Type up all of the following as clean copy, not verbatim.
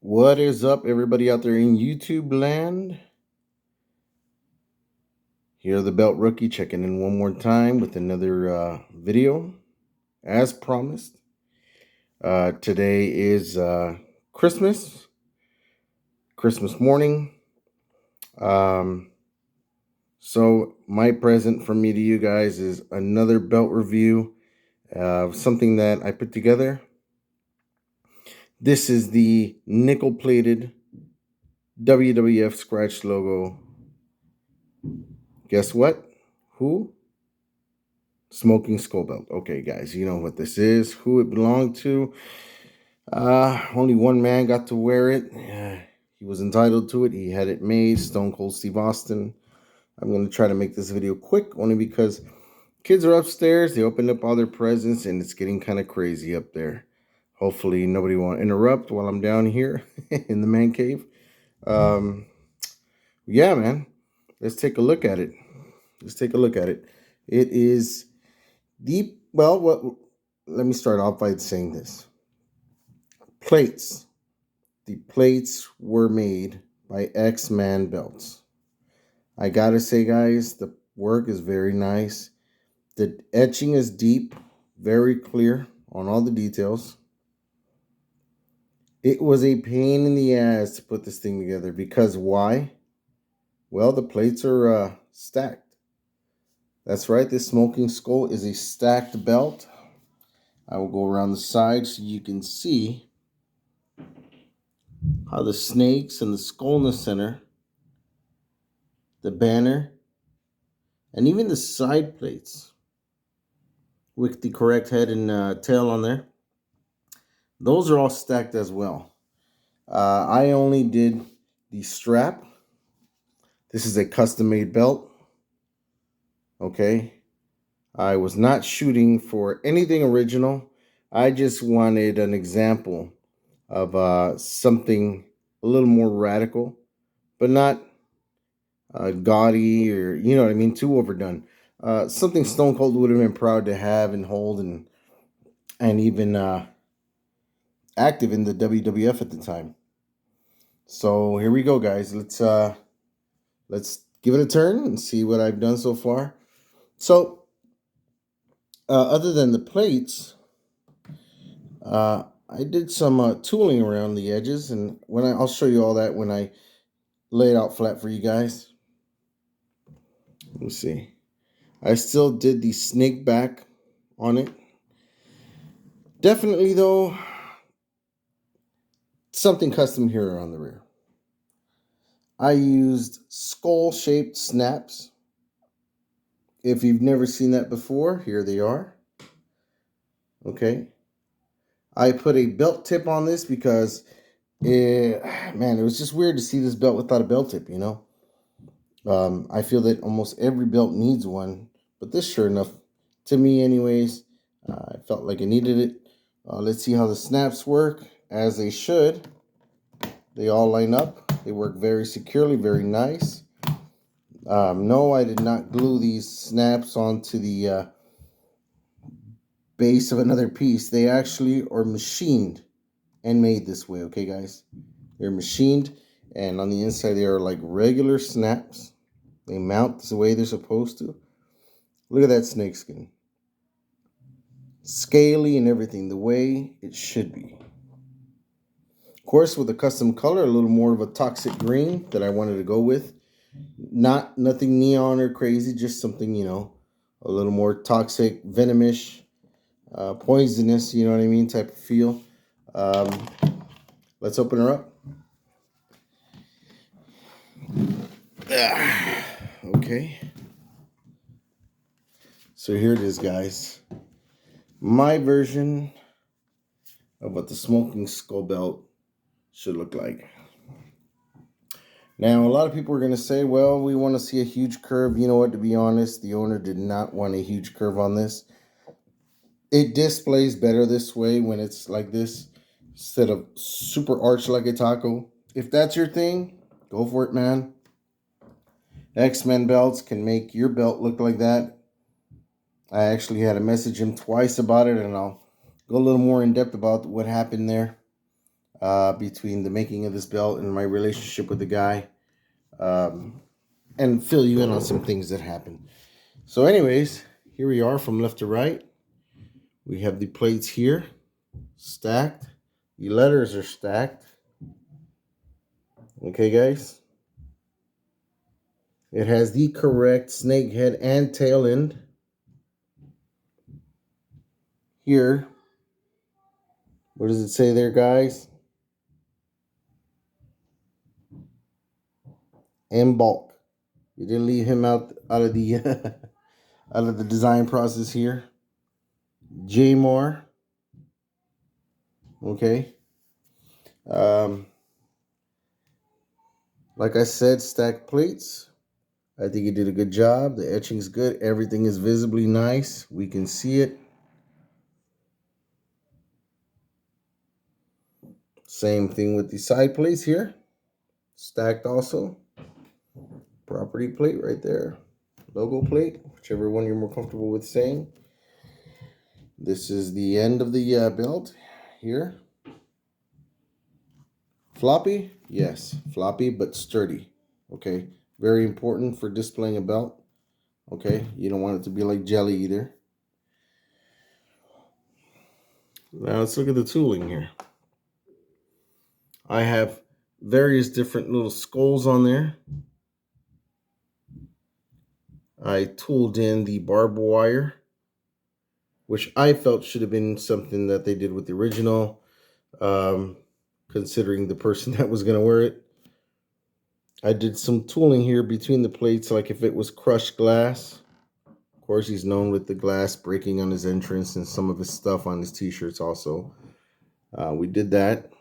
What is up, everybody out there in YouTube land? Here, the Belt Rookie checking in one more time with another video, as promised. Today is Christmas morning. Um, so my present from me to you guys is another belt review of something that I put together. This is the nickel-plated WWF scratch logo. Guess what? Who? Smoking Skull Belt. Okay, guys, you know what this is, who it belonged to. Only one man got to wear it. He was entitled to it. He had it made, Stone Cold Steve Austin. I'm going to try to make this video quick, only because kids are upstairs. They opened up all their presents, and it's getting kind of crazy up there. Hopefully, nobody won't interrupt while I'm down here in the man cave. Yeah, man. Let's take a look at it. It is let me start off by saying this. Plates. The plates were made by X-Man Belts. I gotta say, guys, the work is very nice. The etching is deep, very clear on all the details. It was a pain in the ass to put this thing together because why? Well, the plates are stacked. That's right, this Smoking Skull is a stacked belt. I will go around the side so you can see how the snakes and the skull in the center, the banner, and even the side plates with the correct head and tail on there, those are all stacked as well. I only did the strap. This is a custom-made belt. Okay. I was not shooting for anything original. I just wanted an example of something a little more radical, but not gaudy or, you know what I mean, too overdone. Something Stone Cold would have been proud to have and hold and even active in the WWF at the time. So here we go, guys. Let's give it a turn and see what I've done so far. So other than the plates, I did some tooling around the edges, and I'll show you all that when I lay it out flat for you guys. Let me see. I still did the snake back on it. Definitely, though, something custom here on the rear. I used skull-shaped snaps. If you've never seen that before, here they are. Okay. I put a belt tip on this because, it was just weird to see this belt without a belt tip, you know? I feel that almost every belt needs one, but this, sure enough, to me anyways, I felt like I needed it. Let's see how the snaps work, as they should. They all line up. They work very securely, very nice. No, I did not glue these snaps onto the base of another piece. They actually are machined and made this way, okay, guys? They're machined, and on the inside they are like regular snaps. They mount the way they're supposed to. Look at that snake skin. Scaly and everything, the way it should be. Of course, with a custom color, a little more of a toxic green that I wanted to go with. Nothing neon or crazy, just something, a little more toxic, venomish, poisonous, you know what I mean, type of feel. Let's open her up. Okay. So here it is, guys. My version of what the Smoking Skull Belt should look like. Now, a lot of people are going to say, well, we want to see a huge curve. You know what, to be honest, the owner did not want a huge curve on this. It displays better this way when it's like this, instead of super arched like a taco. If that's your thing, go for it, man. X-Men belts can make your belt look like that. I actually had to message him twice about it, and I'll go a little more in depth about what happened there. between the making of this belt and my relationship with the guy, and fill you in on some things that happened. So anyways, here we are from left to right. We have the plates here stacked. The letters are stacked. Okay, guys. It has the correct snake head and tail end. Here, what does it say there, guys? And bulk. You didn't leave him out of the out of the design process here. J Moore. Okay. Like I said, stacked plates. I think you did a good job. The etching's good. Everything is visibly nice. We can see it. Same thing with the side plates here. Stacked also. Property plate right there. Logo plate, whichever one you're more comfortable with saying. This is the end of the belt here. Floppy? Yes, floppy but sturdy. Okay, very important for displaying a belt. Okay, you don't want it to be like jelly either. Now let's look at the tooling here. I have various different little skulls on there. I tooled in the barbed wire, which I felt should have been something that they did with the original, considering the person that was going to wear it. I did some tooling here between the plates, like if it was crushed glass. Of course, he's known with the glass breaking on his entrance and some of his stuff on his t-shirts also. We did that.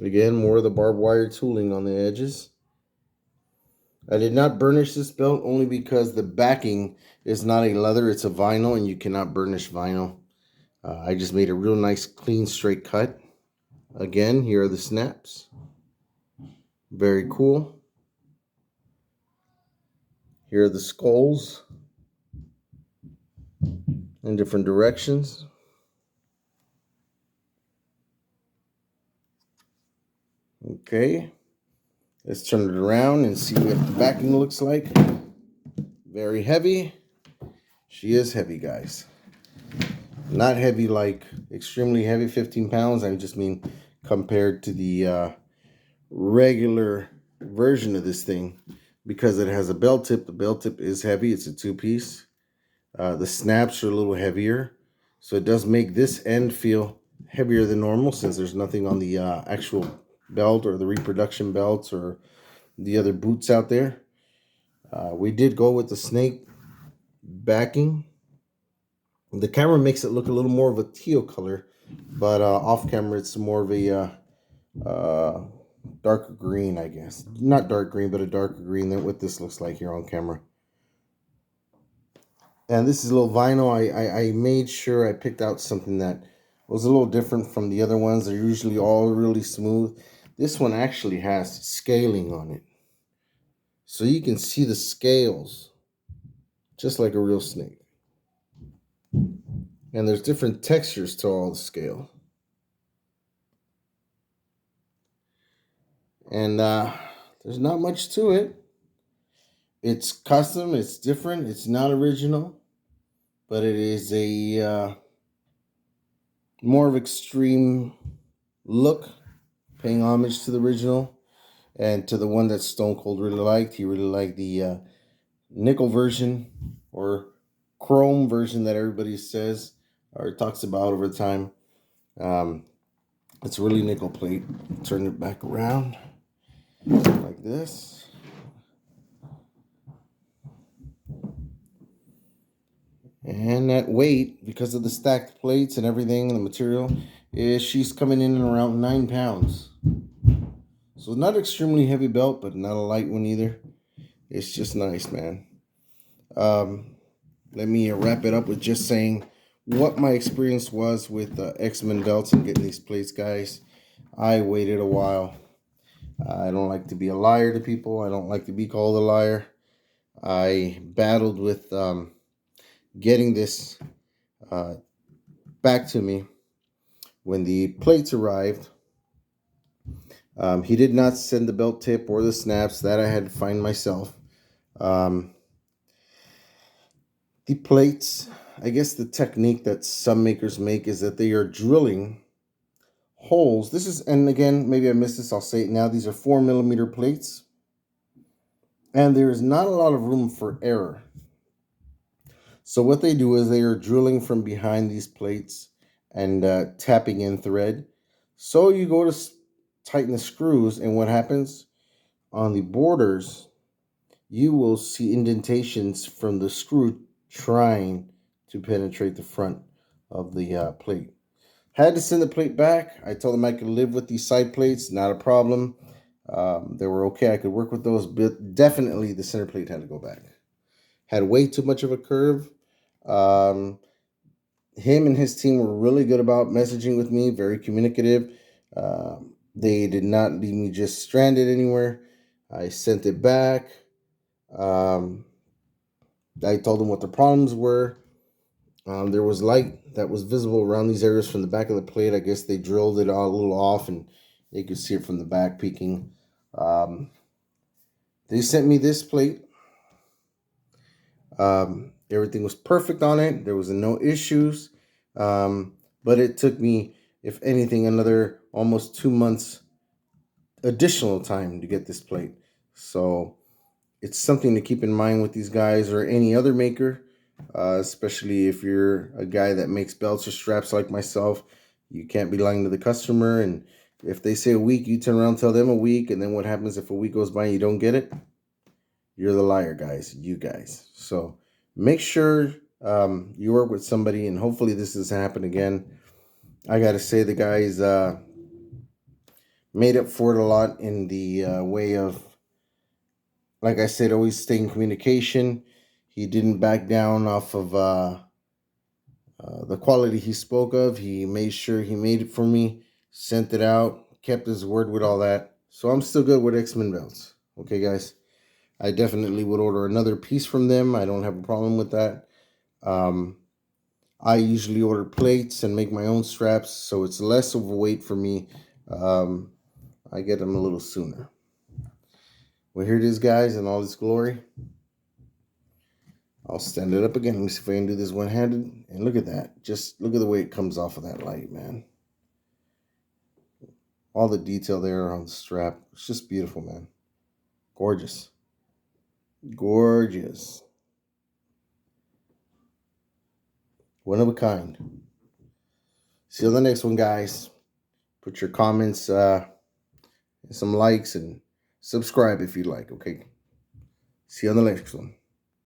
Again, more of the barbed wire tooling on the edges. I did not burnish this belt only because the backing is not a leather, it's a vinyl, and you cannot burnish vinyl. I just made a real nice, clean, straight cut. Again, here are the snaps. Very cool. Here are the skulls in different directions. Okay, let's turn it around and see what the backing looks like. Very heavy. She is heavy, guys. Not heavy like extremely heavy, 15 pounds. I just mean compared to the regular version of this thing, because it has a belt tip. The belt tip is heavy. It's a two-piece. The snaps are a little heavier, so it does make this end feel heavier than normal since there's nothing on the actual belt or the reproduction belts or the other boots out there. We did go with the snake backing. The camera makes it look a little more of a teal color, but off camera it's more of a darker green, I guess. Not dark green, but a darker green than what this looks like here on camera. And this is a little vinyl. I made sure I picked out something that was a little different from the other ones. They're usually all really smooth. This one actually has scaling on it. So you can see the scales, just like a real snake. And there's different textures to all the scale. And there's not much to it. It's custom, it's different, it's not original, but it is a more of extreme look, paying homage to the original and to the one that Stone Cold really liked. He really liked the nickel version or chrome version that everybody says or talks about over time. It's really nickel plate. Turn it back around like this. And that weight, because of the stacked plates and everything and the material, is she's coming in around 9 pounds. So not extremely heavy belt, but not a light one either. It's just nice, man. Let me wrap it up with just saying what my experience was with X-Men belts and getting these plates, guys. I waited a while. I don't like to be a liar to people. I don't like to be called a liar. I battled with getting this back to me. when the plates arrived, he did not send the belt tip or the snaps. That I had to find myself. Um, the plates, I guess the technique that some makers make is that they are drilling holes. This is, and again, maybe I missed this, I'll say it now. These are 4mm plates, and there's not a lot of room for error. So what they do is they are drilling from behind these plates and tapping in thread. So you go to tighten the screws, and what happens on the borders, you will see indentations from the screw trying to penetrate the front of the plate. Had to send the plate back. I told them I could live with these side plates, not a problem. They were okay. I could work with those, but definitely the center plate had to go back. Had way too much of a curve. Um, Him and his team were really good about messaging with me, very communicative. They did not leave me just stranded anywhere. I sent it back. Um, I told them what the problems were. There was light that was visible around these areas from the back of the plate. I guess they drilled it all a little off, and you could see it from the back peeking. They sent me this plate. Everything was perfect on it. There was no issues. But it took me, if anything, another almost 2 months additional time to get this plate. So it's something to keep in mind with these guys or any other maker, especially if you're a guy that makes belts or straps like myself. You can't be lying to the customer. And if they say a week, you turn around and tell them a week. And then what happens if a week goes by and you don't get it? You're the liar, guys. You guys. So make sure you work with somebody, and hopefully this doesn't happen again. I got to say, the guys made up for it a lot in the way of, like I said, always stay in communication. He didn't back down off of the quality he spoke of. He made sure he made it for me, sent it out, kept his word with all that. So I'm still good with X-Men belts. Okay, guys. I definitely would order another piece from them. I don't have a problem with that. I usually order plates and make my own straps, so it's less of a wait for me. I get them a little sooner. Well, here it is, guys, in all its glory. I'll stand it up again. Let me see if I can do this one-handed. And look at that. Just look at the way it comes off of that light, man. All the detail there on the strap. It's just beautiful, man. Gorgeous. Gorgeous. One of a kind. See you on the next one, guys. Put your comments, some likes, and subscribe if you like, okay? See you on the next one.